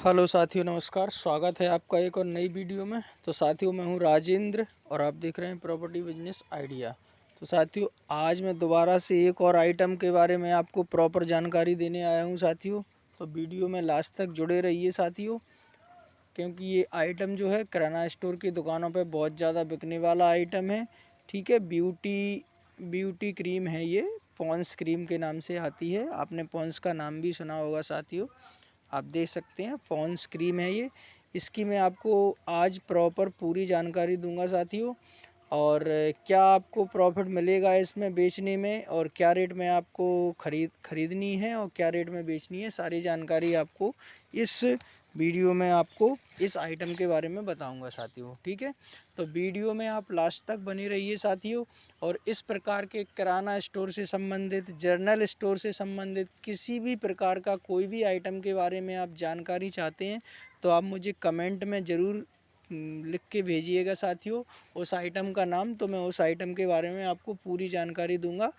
Hello साथियों, नमस्कार। स्वागत है आपका एक और नई वीडियो में। तो साथियों, मैं हूं राजेंद्र और आप देख रहे हैं प्रॉपर्टी बिजनेस आइडिया। तो साथियों, आज मैं दोबारा से एक और आइटम के बारे में आपको प्रॉपर जानकारी देने आया हूं साथियों। तो वीडियो में लास्ट तक जुड़े रहिए साथियों, क्योंकि ये आइटम जो है किराना स्टोर की दुकानों पर बहुत ज़्यादा बिकने वाला आइटम है। ठीक है, ब्यूटी क्रीम है ये। पॉन्स क्रीम के नाम से आती है। आपने पॉन्स का नाम भी सुना होगा साथियों। आप देख सकते हैं पॉन्स क्रीम है ये। इसकी मैं आपको आज प्रॉपर पूरी जानकारी दूंगा साथियों। और क्या आपको प्रॉफिट मिलेगा इसमें बेचने में, और क्या रेट में आपको खरीदनी है और क्या रेट में बेचनी है, सारी जानकारी आपको इस वीडियो में आपको इस आइटम के बारे में बताऊंगा साथियों। ठीक है, तो वीडियो में आप लास्ट तक बने रहिए साथियों। और इस प्रकार के किराना स्टोर से संबंधित, जनरल स्टोर से संबंधित किसी भी प्रकार का कोई भी आइटम के बारे में आप जानकारी चाहते हैं तो आप मुझे कमेंट में ज़रूर लिख के भेजिएगा साथियों उस आइटम का नाम। तो मैं उस आइटम के बारे में आपको पूरी जानकारी दूंगा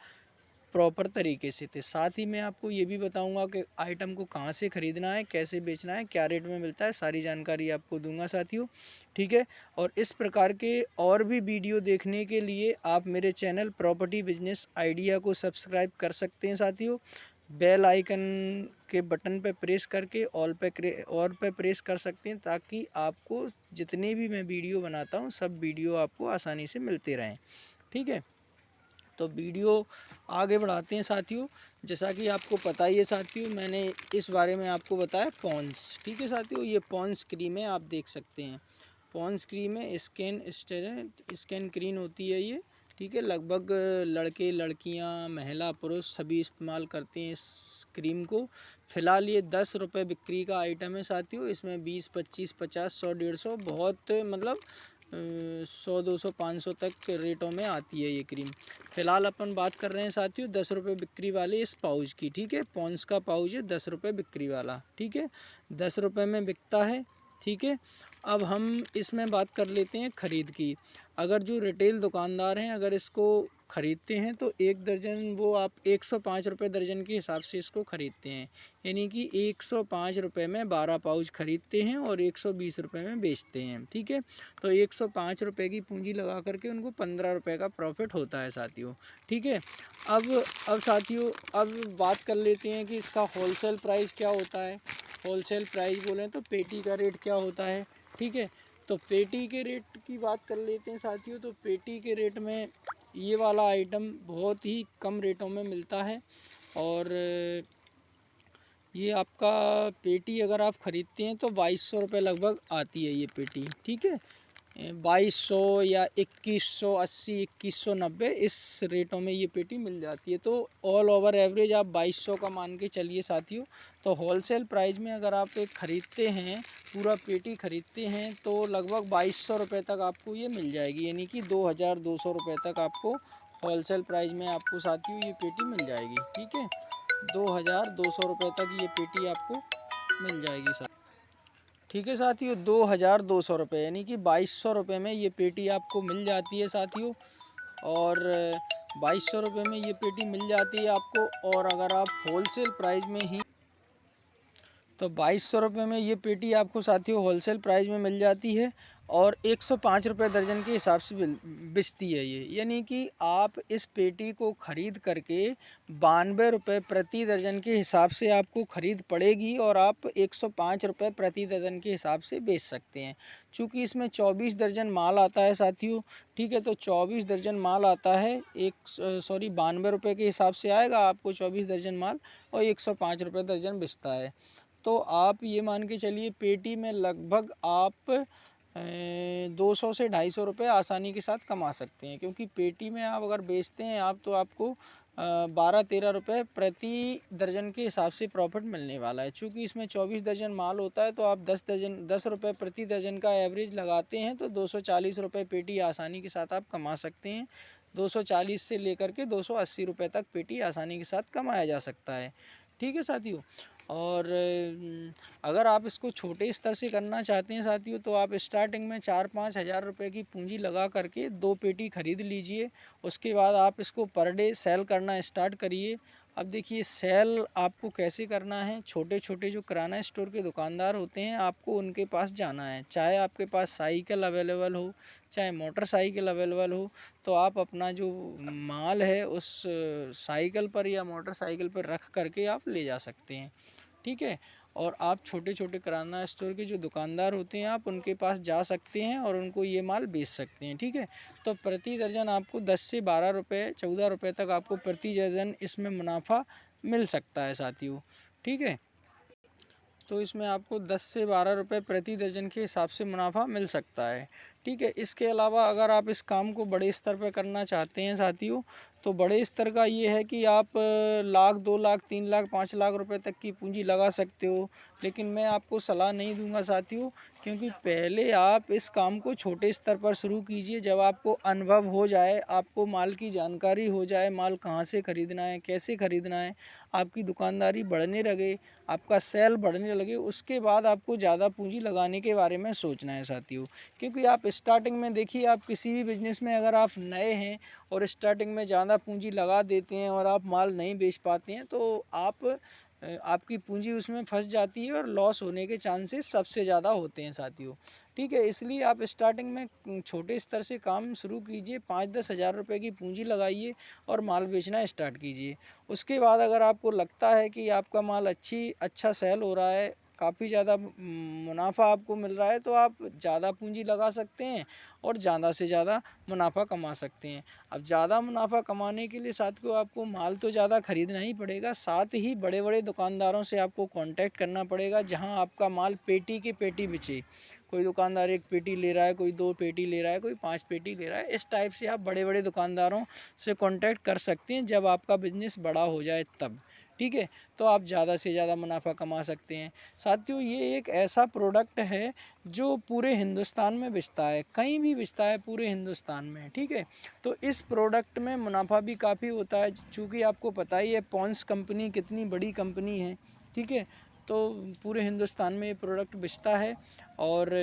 प्रॉपर तरीके से। तो साथ ही मैं आपको ये भी बताऊंगा कि आइटम को कहाँ से ख़रीदना है, कैसे बेचना है, क्या रेट में मिलता है, सारी जानकारी आपको दूंगा साथियों। ठीक है, और इस प्रकार के और भी वीडियो देखने के लिए आप मेरे चैनल प्रॉपर्टी बिजनेस आइडिया को सब्सक्राइब कर सकते हैं साथियों। बेल आइकन के बटन पे प्रेस करके ऑल पे प्रेस कर सकते हैं, ताकि आपको जितने भी मैं वीडियो बनाता हूँ सब वीडियो आपको आसानी से मिलते रहें। ठीक है, तो वीडियो आगे बढ़ाते हैं साथियों। जैसा कि आपको पता ही है साथियों, मैंने इस बारे में आपको बताया पॉन्स। ठीक है साथियों, ये पॉन्स क्रीम है, आप देख सकते हैं पॉन्स क्रीम है। स्किन क्रीम होती है ये। ठीक है, लगभग लड़के लड़कियां, महिला पुरुष सभी इस्तेमाल करते हैं इस क्रीम को। फ़िलहाल ये 10 रुपये बिक्री का आइटम है साथियों। इसमें 20, 25, 50, 100, 150 बहुत मतलब 100, 200, 500 तक रेटों में आती है ये क्रीम। फ़िलहाल अपन बात कर रहे हैं साथियों 10 रुपये बिक्री वाले इस पाउच की। ठीक है, पॉन्स का पाउच है 10 रुपये बिक्री वाला। ठीक है, 10 रुपये में बिकता है। ठीक है, अब हम इसमें बात कर लेते हैं ख़रीद की। अगर जो रिटेल दुकानदार हैं अगर इसको ख़रीदते हैं तो एक दर्जन वो आप 105 रुपये दर्जन के हिसाब से इसको ख़रीदते हैं। यानी कि 105 रुपये में 12 पाउच ख़रीदते हैं और 120 रुपये में बेचते हैं। ठीक है, तो 105 रुपये की पूंजी लगा करके उनको 15 रुपये का प्रॉफिट होता है साथियों। ठीक है, अब साथियों अब बात कर लेते हैं कि इसका होलसेल प्राइस क्या होता है। होलसेल प्राइस बोलें तो पेटी का रेट क्या होता है। ठीक है, तो पेटी के रेट की बात कर लेते हैं साथियों। तो पेटी के रेट में ये वाला आइटम बहुत ही कम रेटों में मिलता है। और ये आपका पेटी अगर आप ख़रीदते हैं तो 2200 रुपये लगभग आती है ये पेटी। ठीक है, 2200 या 2180, 2190 इस रेटों में ये पेटी मिल जाती है। तो ऑल ओवर एवरेज आप 2200 का मान के चलिए साथियों। तो होलसेल प्राइस में अगर आप एक ख़रीदते हैं, पूरा पेटी ख़रीदते हैं तो लगभग 2200 रुपये तक आपको ये मिल जाएगी। यानी कि 2200 रुपये तक आपको होलसेल प्राइस में आपको साथियों ये पेटी मिल जाएगी। ठीक है, 2200 रुपये तक ये पेटी आपको मिल जाएगी सर। ठीक है साथियों, 2200 रुपये यानी कि 2200 रुपये में ये पेटी आपको मिल जाती है साथियों। और 2200 रुपये में ये पेटी मिल जाती है आपको। और अगर आप होलसेल प्राइस में ही, तो 2200 रुपये में ये पेटी आपको साथियों होलसेल प्राइस में मिल जाती है। और 105 रुपये दर्जन के हिसाब से बिचती है ये। यानी कि आप इस पेटी को ख़रीद करके 92 रुपये प्रति दर्जन के हिसाब से आपको ख़रीद पड़ेगी और आप 105 रुपये प्रति दर्जन के हिसाब से बेच सकते हैं। चूँकि इसमें 24 दर्जन माल आता है साथियों। ठीक है, तो 24 दर्जन माल आता है, 92 रुपये के हिसाब से आएगा आपको 24 दर्जन माल, और 105 रुपये दर्जन बिचता है। तो आप ये मान के चलिए पेटी में लगभग आप 200 से 250 रुपये आसानी के साथ कमा सकते हैं। क्योंकि पेटी में आप अगर बेचते हैं आप तो आपको 12-13 रुपये प्रति दर्जन के हिसाब से प्रॉफिट मिलने वाला है। चूँकि इसमें 24 दर्जन माल होता है तो आप 10 रुपये प्रति दर्जन का एवरेज लगाते हैं तो 240 रुपये पेटी आसानी के साथ आप कमा सकते हैं। 240 से लेकर के 280 रुपये तक पेटी आसानी के साथ कमाया जा सकता है। ठीक है साथियों, और अगर आप इसको छोटे स्तर से करना चाहते हैं साथियों तो आप स्टार्टिंग में 4-5 हज़ार रुपये की पूंजी लगा करके 2 पेटी ख़रीद लीजिए। उसके बाद आप इसको पर डे सेल करना स्टार्ट करिए। अब देखिए सेल आपको कैसे करना है, छोटे छोटे जो किराना स्टोर के दुकानदार होते हैं आपको उनके पास जाना है। चाहे आपके पास साइकिल अवेलेबल हो, चाहे मोटरसाइकिल अवेलेबल हो, तो आप अपना जो माल है उस साइकिल पर या मोटरसाइकिल पर रख करके आप ले जा सकते हैं। ठीक है। और आप छोटे छोटे किराना स्टोर के जो दुकानदार होते हैं आप उनके पास जा सकते हैं और उनको ये माल बेच सकते हैं। ठीक है। तो प्रति दर्जन आपको 10 से 12 रुपये 14 रुपये तक आपको प्रति दर्जन इसमें मुनाफा मिल सकता है साथियों। ठीक है। तो इसमें आपको 10 से 12 रुपये प्रति दर्जन के हिसाब से मुनाफा मिल सकता है। ठीक है। इसके अलावा अगर आप इस काम को बड़े स्तर पर करना चाहते हैं साथियों, तो बड़े स्तर का ये है कि आप लाख 2 लाख 3 लाख 5 लाख रुपए तक की पूंजी लगा सकते हो। लेकिन मैं आपको सलाह नहीं दूंगा साथियों, क्योंकि पहले आप इस काम को छोटे स्तर पर शुरू कीजिए। जब आपको अनुभव हो जाए, आपको माल की जानकारी हो जाए, माल कहाँ से ख़रीदना है, कैसे ख़रीदना है, आपकी दुकानदारी बढ़ने लगे, आपका सेल बढ़ने लगे, उसके बाद आपको ज़्यादा पूंजी लगाने के बारे में सोचना है साथियों। क्योंकि आप स्टार्टिंग में देखिए, आप किसी भी बिज़नेस में अगर आप नए हैं और स्टार्टिंग में ज़्यादा पूंजी लगा देते हैं और आप माल नहीं बेच पाते हैं, तो आपकी पूंजी उसमें फंस जाती है और लॉस होने के चांसेस सबसे ज़्यादा होते हैं साथियों। ठीक है। इसलिए आप स्टार्टिंग में छोटे स्तर से काम शुरू कीजिए, 5-10 हज़ार रुपये की पूंजी लगाइए और माल बेचना स्टार्ट कीजिए। उसके बाद अगर आपको लगता है कि आपका माल अच्छा सेल हो रहा है, काफ़ी ज़्यादा मुनाफा आपको मिल रहा है, तो आप ज़्यादा पूंजी लगा सकते हैं और ज़्यादा से ज़्यादा मुनाफा कमा सकते हैं। अब ज़्यादा मुनाफा कमाने के लिए साथ को आपको माल तो ज़्यादा खरीदना ही पड़ेगा, साथ ही बड़े बड़े दुकानदारों से आपको कांटेक्ट करना पड़ेगा जहां आपका माल पेटी की पेटी बिचे। कोई दुकानदार 1 पेटी ले रहा है, कोई 2 पेटी ले रहा है, कोई 5 पेटी ले रहा है। इस टाइप से आप बड़े बड़े दुकानदारों से कांटेक्ट कर सकते हैं जब आपका बिजनेस बड़ा हो जाए तब। ठीक है। तो आप ज़्यादा से ज़्यादा मुनाफा कमा सकते हैं साथियों। ये एक ऐसा प्रोडक्ट है जो पूरे हिंदुस्तान में बिकता है, कहीं भी बिकता है पूरे हिंदुस्तान में। ठीक है। तो इस प्रोडक्ट में मुनाफा भी काफ़ी होता है, चूँकि आपको पता ही है पॉन्स कंपनी कितनी बड़ी कंपनी है। ठीक है। तो पूरे हिंदुस्तान में ये प्रोडक्ट बिकता है और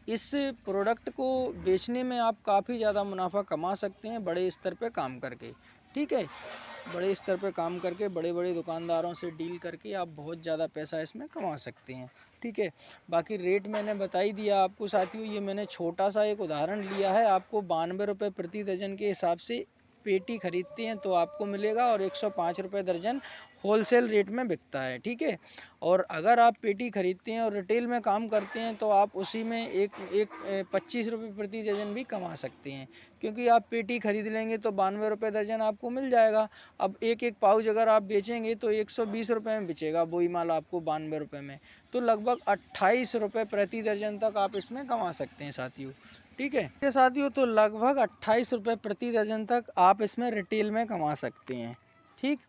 इस प्रोडक्ट को बेचने में आप काफ़ी ज़्यादा मुनाफा कमा सकते हैं बड़े स्तर पे काम करके। ठीक है। बड़े स्तर पे काम करके बड़े बड़े दुकानदारों से डील करके आप बहुत ज़्यादा पैसा इसमें कमा सकते हैं। ठीक है। बाकी रेट मैंने बता ही दिया आपको साथियों, ये मैंने छोटा सा एक उदाहरण लिया है। आपको 92 रुपये प्रति दर्जन के हिसाब से पेटी खरीदते हैं तो आपको मिलेगा, और 105 रुपये दर्जन होलसेल रेट में बिकता है। ठीक है। और अगर आप पेटी खरीदते हैं और रिटेल में काम करते हैं तो आप उसी में एक एक 25 रुपये प्रति दर्जन भी कमा सकते हैं, क्योंकि आप पेटी खरीद लेंगे तो 92 रुपये दर्जन आपको मिल जाएगा। अब एक एक पाउच अगर आप बेचेंगे तो 120 रुपये में बेचेगा वही माल आपको 92 रुपये में, तो लगभग 28 रुपये प्रति दर्जन तक आप इसमें कमा सकते हैं साथियों। ठीक है। ये साथियों तो लगभग 28 रुपये प्रति दर्जन तक आप इसमें रिटेल में कमा सकते हैं। ठीक।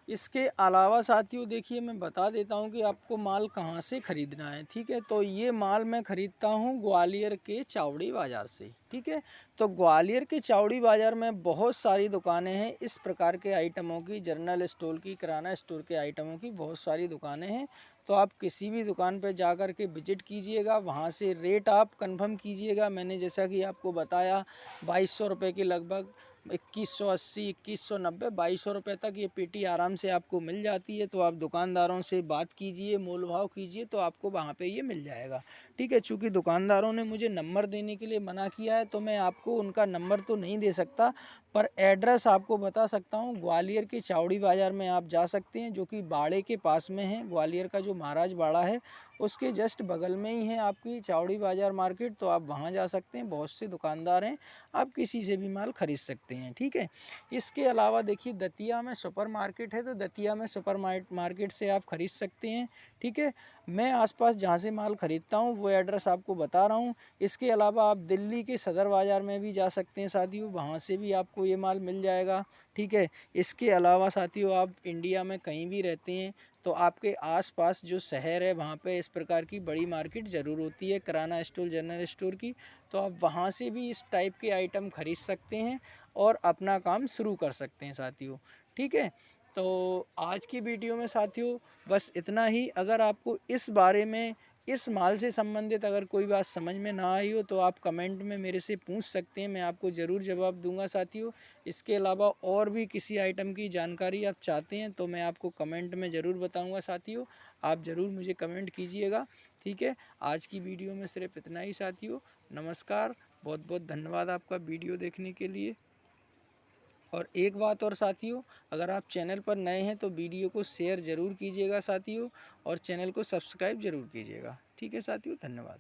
इसके अलावा साथियों देखिए, मैं बता देता हूँ कि आपको माल कहाँ से ख़रीदना है। ठीक है। तो ये माल मैं ख़रीदता हूँ ग्वालियर के चावड़ी बाज़ार से। ठीक है। तो ग्वालियर के चावड़ी बाज़ार में बहुत सारी दुकानें हैं इस प्रकार के आइटमों की, जनरल स्टोर की, किराना स्टोर के आइटमों की बहुत सारी दुकानें हैं। तो आप किसी भी दुकान पर जा कर के विजिट कीजिएगा, वहाँ से रेट आप कंफर्म कीजिएगा। मैंने जैसा कि आपको बताया 2200 रुपये के लगभग, 2180, 2190, 2200 रुपये तक ये पेटी आराम से आपको मिल जाती है। तो आप दुकानदारों से बात कीजिए, मोल भाव कीजिए, तो आपको वहाँ पे ये मिल जाएगा। ठीक है। चूँकि दुकानदारों ने मुझे नंबर देने के लिए मना किया है तो मैं आपको उनका नंबर तो नहीं दे सकता, पर एड्रेस आपको बता सकता हूँ। ग्वालियर के चावड़ी बाज़ार में आप जा सकते हैं, जो कि बाड़े के पास में है। ग्वालियर का जो महाराज बाड़ा है उसके जस्ट बगल में ही है आपकी चावड़ी बाज़ार मार्केट, तो आप वहाँ जा सकते हैं। बहुत से दुकानदार हैं, आप किसी से भी माल खरीद सकते हैं। ठीक है। इसके अलावा देखिए, दतिया में सुपर मार्केट है, तो दतिया में सुपर मार्केट से आप खरीद सकते हैं। ठीक है। मैं आसपास जहाँ से माल खरीदता हूँ वो एड्रेस आपको बता रहा हूँ। इसके अलावा आप दिल्ली के सदर बाज़ार में भी जा सकते हैं साथियों, वहाँ से भी आपको ये माल मिल जाएगा। ठीक है। इसके अलावा साथियों, आप इंडिया में कहीं भी रहते हैं तो आपके आसपास जो शहर है वहाँ पे इस प्रकार की बड़ी मार्केट ज़रूर होती है किराना स्टोर, जनरल स्टोर की, तो आप वहाँ से भी इस टाइप के आइटम खरीद सकते हैं और अपना काम शुरू कर सकते हैं साथियों। ठीक है। तो आज की वीडियो में साथियों बस इतना ही। अगर आपको इस बारे में इस माल से संबंधित अगर कोई बात समझ में ना आई हो तो आप कमेंट में मेरे से पूछ सकते हैं, मैं आपको ज़रूर जवाब दूंगा साथियों। इसके अलावा और भी किसी आइटम की जानकारी आप चाहते हैं तो मैं आपको कमेंट में ज़रूर बताऊंगा साथियों, आप ज़रूर मुझे कमेंट कीजिएगा। ठीक है, आज की वीडियो में सिर्फ इतना ही साथियों। नमस्कार, बहुत बहुत धन्यवाद आपका वीडियो देखने के लिए। और एक बात और साथियों, अगर आप चैनल पर नए हैं तो वीडियो को शेयर ज़रूर कीजिएगा साथियों, और चैनल को सब्सक्राइब ज़रूर कीजिएगा। ठीक है साथियों, धन्यवाद।